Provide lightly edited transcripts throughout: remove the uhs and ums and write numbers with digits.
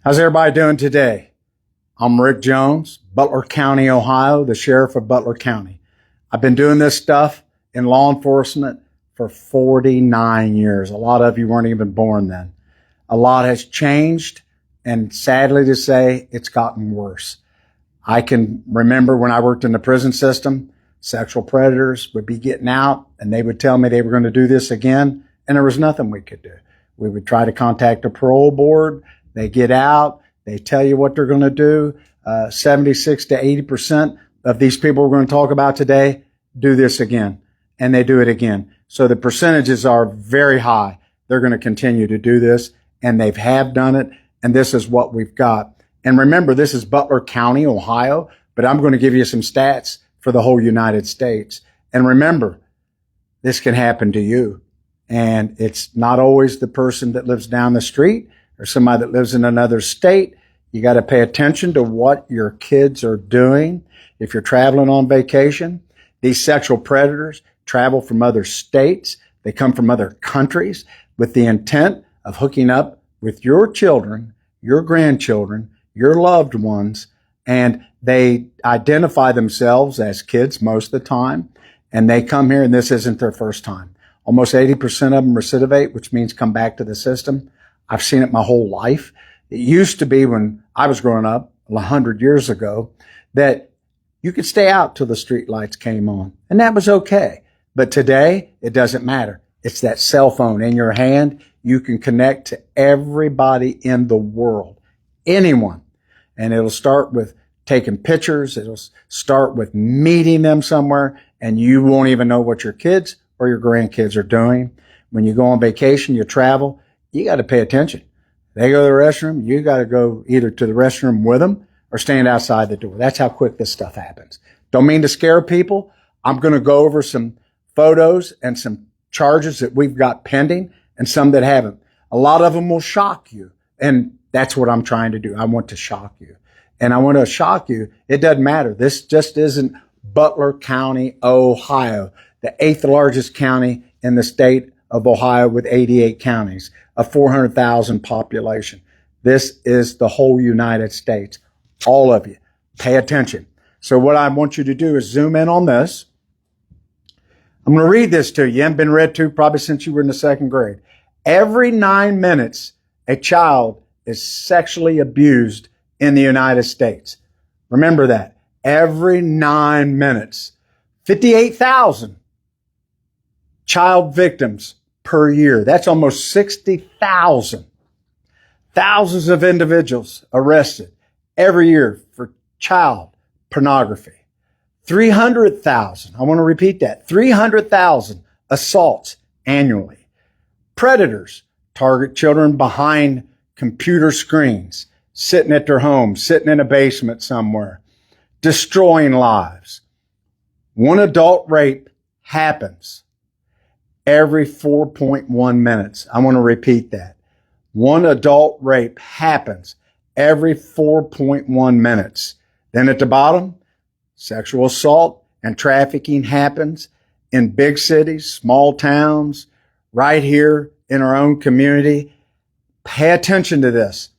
How's everybody doing today? I'm Rick Jones, Butler County, Ohio, the sheriff of Butler County. I've been doing this stuff in law enforcement for 49 years. A lot of you weren't even born then. A lot has changed, and sadly to say, it's gotten worse. I can remember when I worked in the prison system, sexual predators would be getting out and they would tell me they were going to do this again, and there was nothing we could do. We would try to contact a parole board. They get out. They tell you what they're going to do. 76 to 80% of these people we're going to talk about today do this again, and they do it again. So the percentages are very high. They're going to continue to do this, and they have done it, and this is what we've got. And remember, this is Butler County, Ohio, but I'm going to give you some stats for the whole United States. And remember, this can happen to you. And it's not always the person that lives down the street or somebody that lives in another state. You got to pay attention to what your kids are doing. If you're traveling on vacation, these sexual predators travel from other states. They come from other countries with the intent of hooking up with your children, your grandchildren, your loved ones, and they identify themselves as kids most of the time, and they come here, and this isn't their first time. Almost 80% of them recidivate, which means come back to the system. I've seen it my whole life. It used to be when I was growing up 100 years ago that you could stay out till the street lights came on, and that was okay. But today, it doesn't matter. It's that cell phone in your hand. You can connect to everybody in the world, anyone. And it'll start with taking pictures. It'll start with meeting them somewhere, and you won't even know what your kids or your grandkids are doing. When you go on vacation, you travel, you got to pay attention. They go to the restroom, you got to go either to the restroom with them or stand outside the door. That's how quick this stuff happens. Don't mean to scare people. I'm going to go over some photos and some charges that we've got pending and some that haven't. A lot of them will shock you. And that's what I'm trying to do. I want to shock you. And I want to shock you. It doesn't matter. This just isn't Butler County, Ohio, the 8th largest county in the state of Ohio with 88 counties, a 400,000 population. This is the whole United States. All of you, pay attention. So what I want you to do is zoom in on this. I'm going to read this to you. You haven't been read to probably since you were in the second grade. Every 9 minutes, a child is sexually abused in the United States. Remember that. Every 9 minutes. 58,000 child victims per year. That's almost 60,000. Thousands of individuals arrested every year for child pornography. 300,000. I want to repeat that. 300,000 assaults annually. Predators target children behind computer screens, sitting at their home, sitting in a basement somewhere, destroying lives. One adult rape happens every 4.1 minutes. I want to repeat that. One adult rape happens every 4.1 minutes. Then at the bottom, sexual assault and trafficking happens in big cities, small towns, right here in our own community. Pay attention to this.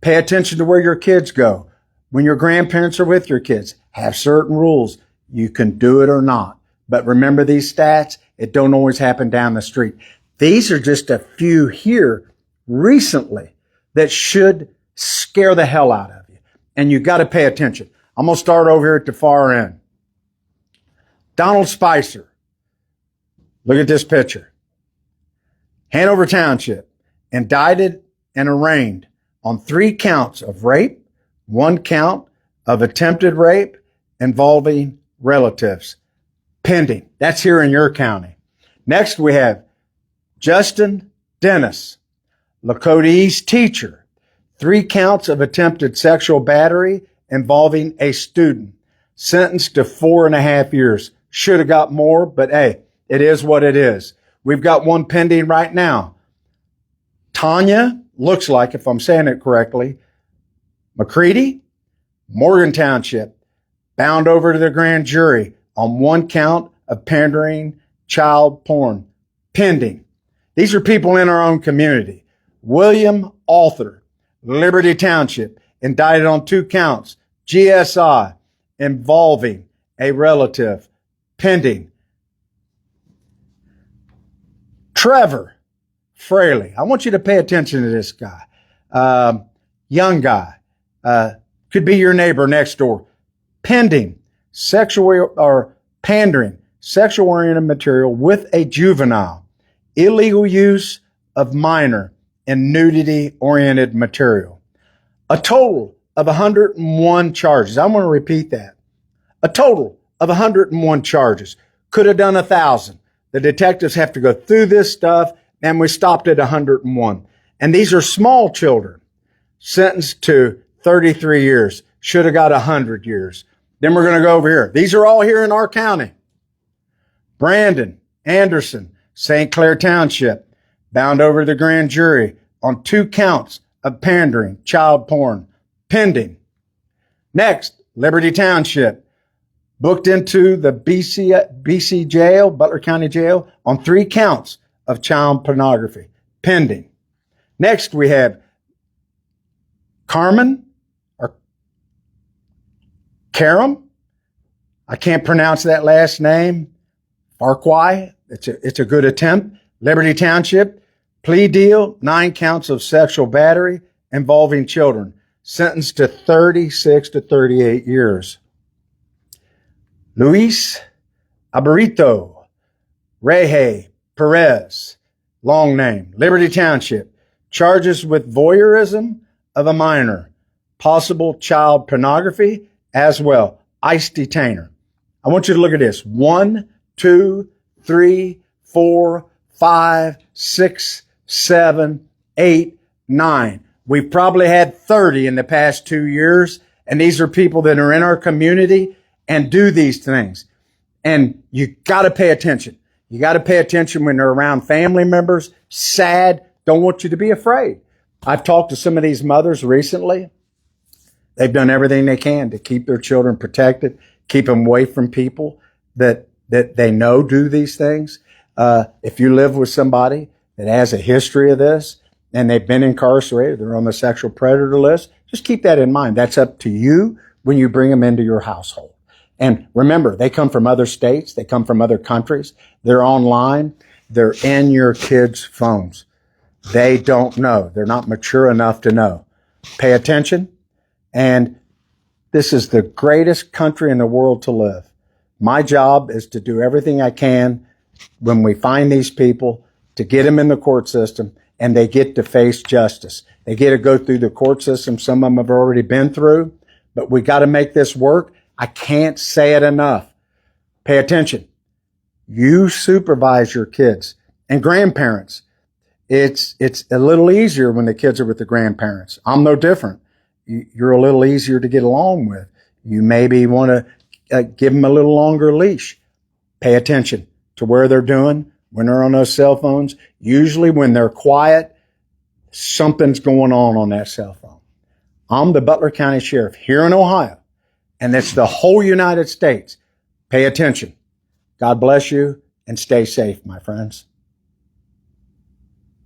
Pay attention to where your kids go. When your grandparents are with your kids, have certain rules. You can do it or not. But remember these stats, it don't always happen down the street. These are just a few here recently that should scare the hell out of you. And you got to pay attention. I'm going to start over here at the far end. Donald Spicer. Look at this picture. Hanover Township, indicted and arraigned on 3 counts of rape, 1 count of attempted rape involving relatives. Pending. That's here in your county. Next we have Justin Dennis, Lakota East teacher. 3 counts of attempted sexual battery involving a student. Sentenced to 4.5 years. Should have got more, but hey, it is what it is. We've got one pending right now. Tanya, looks like, if I'm saying it correctly, McCready, Morgan Township, bound over to the grand jury on 1 count of pandering child porn. Pending. These are people in our own community. William Arthur, Liberty Township, indicted on 2 counts, GSI, involving a relative, pending. Trevor Fraley, I want you to pay attention to this guy. Young guy, could be your neighbor next door, pending sexual or pandering sexual oriented material with a juvenile, illegal use of minor and nudity oriented material. A total of 101 charges. I'm going to repeat that. A total of 101 charges. Could have done 1,000. The detectives have to go through this stuff, and we stopped at 101. And these are small children, sentenced to 33 years. Should have got 100 years. Then we're going to go over here. These are all here in our county. Brandon Anderson, St. Clair Township, bound over to the grand jury on 2 counts of pandering, child porn, pending. Next, Liberty Township, booked into the BC jail, Butler County Jail, on 3 counts of child pornography, pending. Next, we have Carmen, or Karam. I can't pronounce that last name. Farquhar. It's a good attempt. Liberty Township, plea deal, 9 counts of sexual battery involving children, sentenced to 36 to 38 years. Luis Abarito Reje Perez, long name, Liberty Township, charges with voyeurism of a minor, possible child pornography as well, ICE detainer. I want you to look at this. 1, 2, 3, 4, 5, 6, 7, 8, 9. We've probably had 30 in the past 2 years. And these are people that are in our community and do these things. And you got to pay attention. You got to pay attention when they're around family members. Sad. Don't want you to be afraid. I've talked to some of these mothers recently. They've done everything they can to keep their children protected, keep them away from people that they know do these things. If you live with somebody that has a history of this and they've been incarcerated, they're on the sexual predator list, just keep that in mind. That's up to you when you bring them into your household. And remember, they come from other states. They come from other countries. They're online. They're in your kids' phones. They don't know. They're not mature enough to know. Pay attention. And this is the greatest country in the world to live. My job is to do everything I can when we find these people to get them in the court system and they get to face justice. They get to go through the court system. Some of them have already been through, but we got to make this work. I can't say it enough. Pay attention. You supervise your kids and grandparents. It's a little easier when the kids are with the grandparents. I'm no different. You're a little easier to get along with. You maybe want to give them a little longer leash. Pay attention to where they're doing when they're on those cell phones. Usually when they're quiet, something's going on that cell phone. I'm the Butler County Sheriff here in Ohio, and it's the whole United States. Pay attention. God bless you and stay safe, my friends.